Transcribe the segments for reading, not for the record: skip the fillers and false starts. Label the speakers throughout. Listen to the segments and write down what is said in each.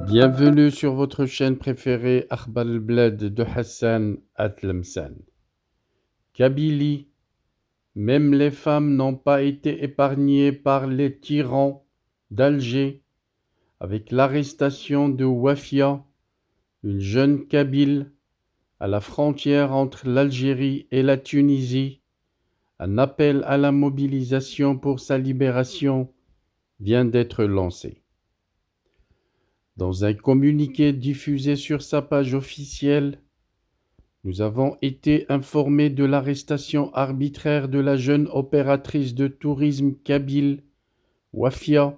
Speaker 1: Bienvenue sur votre chaîne préférée Akhbar al-Bled de Hassan Atlemsan. Kabylie, même les femmes n'ont pas été épargnées par les tyrans d'Alger, avec l'arrestation de Wafia, une jeune Kabyle, à la frontière entre l'Algérie et la Tunisie. Un appel à la mobilisation pour sa libération vient d'être lancé. Dans un communiqué diffusé sur sa page officielle, nous avons été informés de l'arrestation arbitraire de la jeune opératrice de tourisme kabyle, Wafia,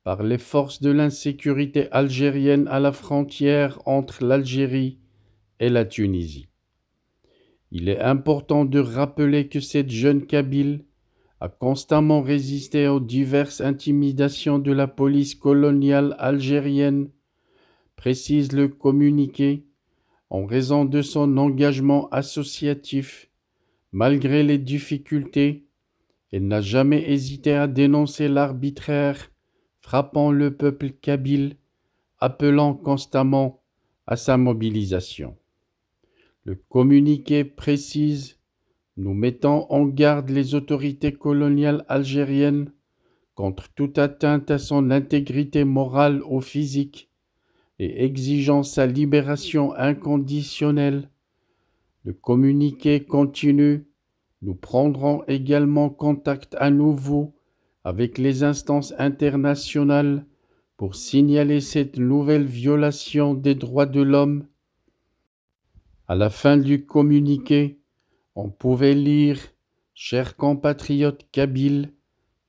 Speaker 1: par les forces de l'insécurité algérienne à la frontière entre l'Algérie et la Tunisie. Il est important de rappeler que cette jeune Kabyle a constamment résisté aux diverses intimidations de la police coloniale algérienne, précise le communiqué, en raison de son engagement associatif. Malgré les difficultés, elle n'a jamais hésité à dénoncer l'arbitraire frappant le peuple kabyle, appelant constamment à sa mobilisation. Le communiqué précise: nous mettons en garde les autorités coloniales algériennes contre toute atteinte à son intégrité morale ou physique et exigeant sa libération inconditionnelle. Le communiqué continue: nous prendrons également contact à nouveau avec les instances internationales pour signaler cette nouvelle violation des droits de l'homme. À la fin du communiqué, on pouvait lire: chers compatriotes kabyles,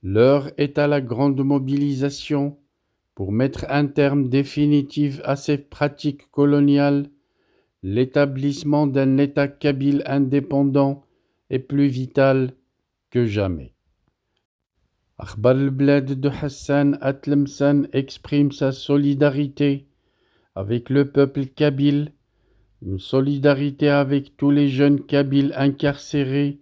Speaker 1: l'heure est à la grande mobilisation pour mettre un terme définitif à ces pratiques coloniales. L'établissement d'un État kabyle indépendant est plus vital que jamais. Akhbar al-Bled de Hassan Atlemsan exprime sa solidarité avec le peuple kabyle, une solidarité avec tous les jeunes kabyles incarcérés,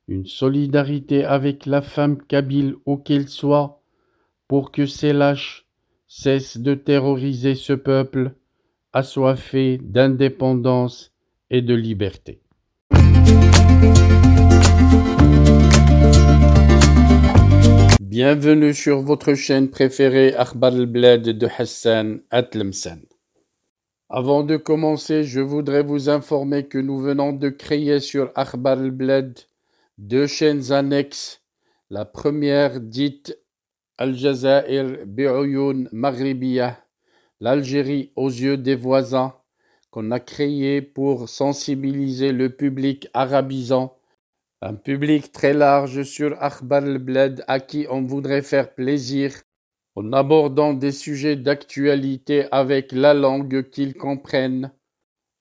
Speaker 1: une solidarité avec la femme kabyle où qu'elle soit, pour que ces lâches cessent de terroriser ce peuple assoiffé d'indépendance et de liberté. Bienvenue sur votre chaîne préférée Akhbar al-Bled de Hassan Atlemsan. Avant de commencer, je voudrais vous informer que nous venons de créer sur Akhbar al-Bled deux chaînes annexes. La première dite Al-Jazair bi'Oyoun Maghribiyah, l'Algérie aux yeux des voisins, qu'on a créée pour sensibiliser le public arabisant, un public très large sur Akhbar al-Bled à qui on voudrait faire plaisir en abordant des sujets d'actualité avec la langue qu'ils comprennent.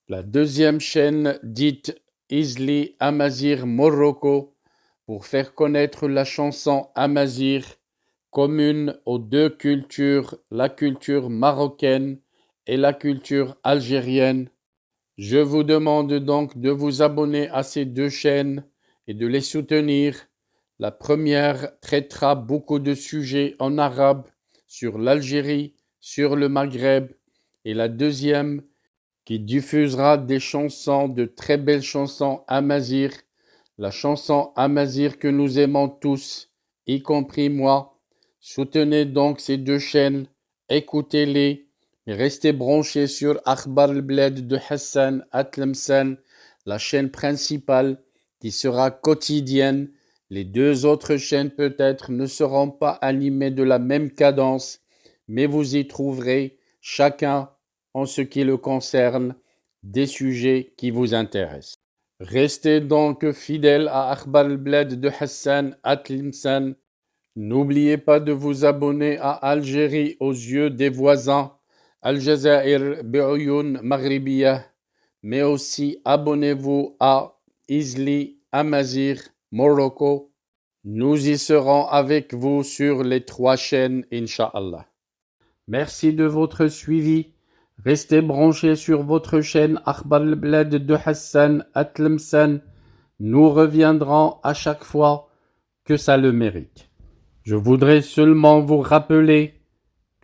Speaker 1: La deuxième chaîne dite Izli Amazir Morocco pour faire connaître la chanson Amazir, commune aux deux cultures, la culture marocaine et la culture algérienne. Je vous demande donc de vous abonner à ces deux chaînes et de les soutenir. La première traitera beaucoup de sujets en arabe sur l'Algérie, sur le Maghreb, et la deuxième qui diffusera des chansons, de très belles chansons amazigh, la chanson amazigh que nous aimons tous, y compris moi. Soutenez donc ces deux chaînes, écoutez-les, et restez branchés sur Akhbar al-Bled de Hassan Atlemsan, la chaîne principale qui sera quotidienne. Les deux autres chaînes peut-être ne seront pas animées de la même cadence, mais vous y trouverez chacun, en ce qui le concerne, des sujets qui vous intéressent. Restez donc fidèles à Akhbar al-Bled de Hassan Atlemsan. N'oubliez pas de vous abonner à Algérie aux yeux des voisins, Al-Jazair bi'Oyoun Maghribiyah, mais aussi abonnez-vous à Izli Amazir Morocco. Nous y serons avec vous sur les trois chaînes, Inch'Allah. Merci de votre suivi. Restez branchés sur votre chaîne Akhbar al-Bled de Hassan Atlemsan. Nous reviendrons à chaque fois que ça le mérite. Je voudrais seulement vous rappeler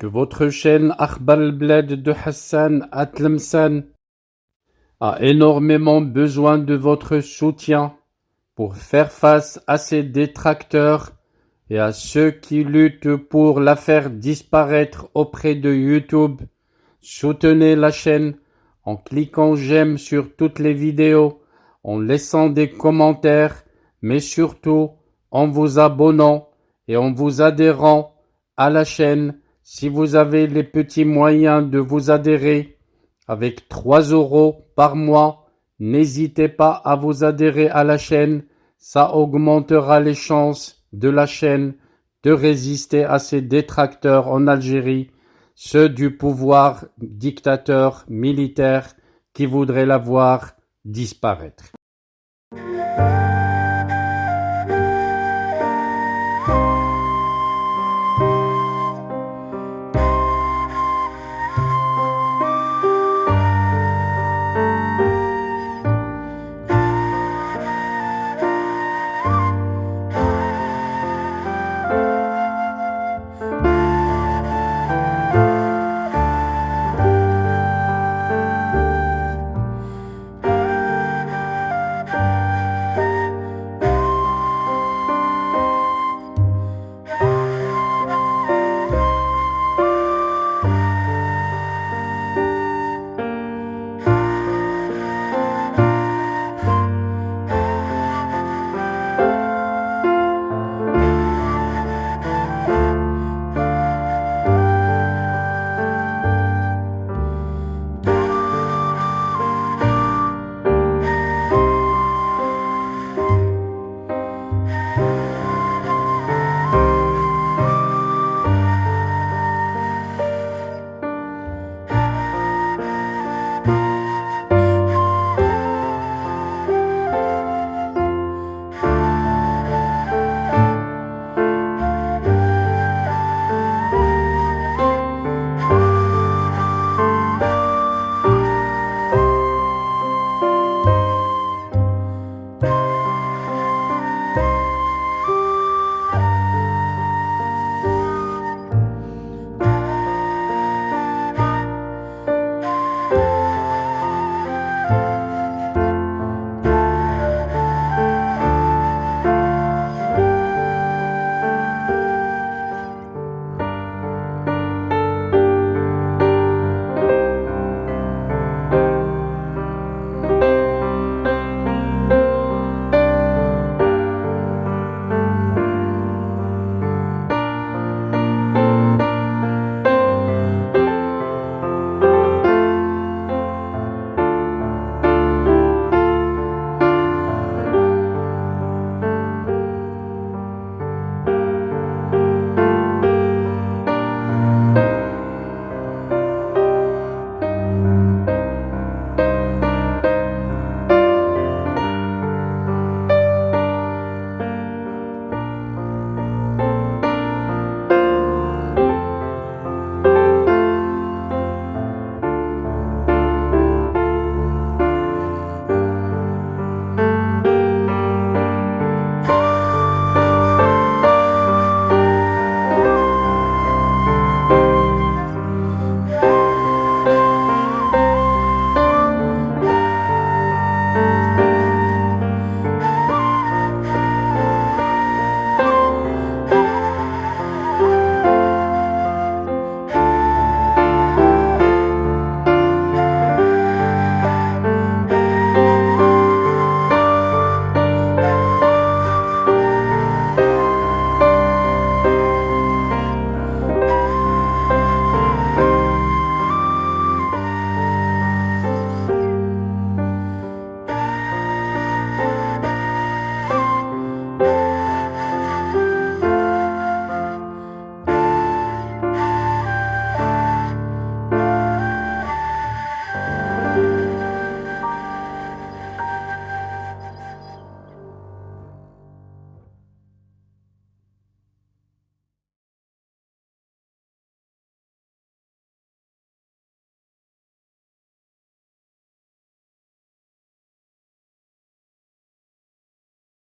Speaker 1: que votre chaîne Akhbar al-Bled de Hassan Atlemsan a énormément besoin de votre soutien pour faire face à ses détracteurs et à ceux qui luttent pour la faire disparaître auprès de YouTube. Soutenez la chaîne en cliquant j'aime sur toutes les vidéos, en laissant des commentaires, mais surtout en vous abonnant et en vous adhérant à la chaîne. Si vous avez les petits moyens de vous adhérer avec 3 € par mois, n'hésitez pas à vous adhérer à la chaîne. Ça augmentera les chances de la chaîne de résister à ses détracteurs en Algérie, ceux du pouvoir dictateur militaire qui voudraient la voir disparaître.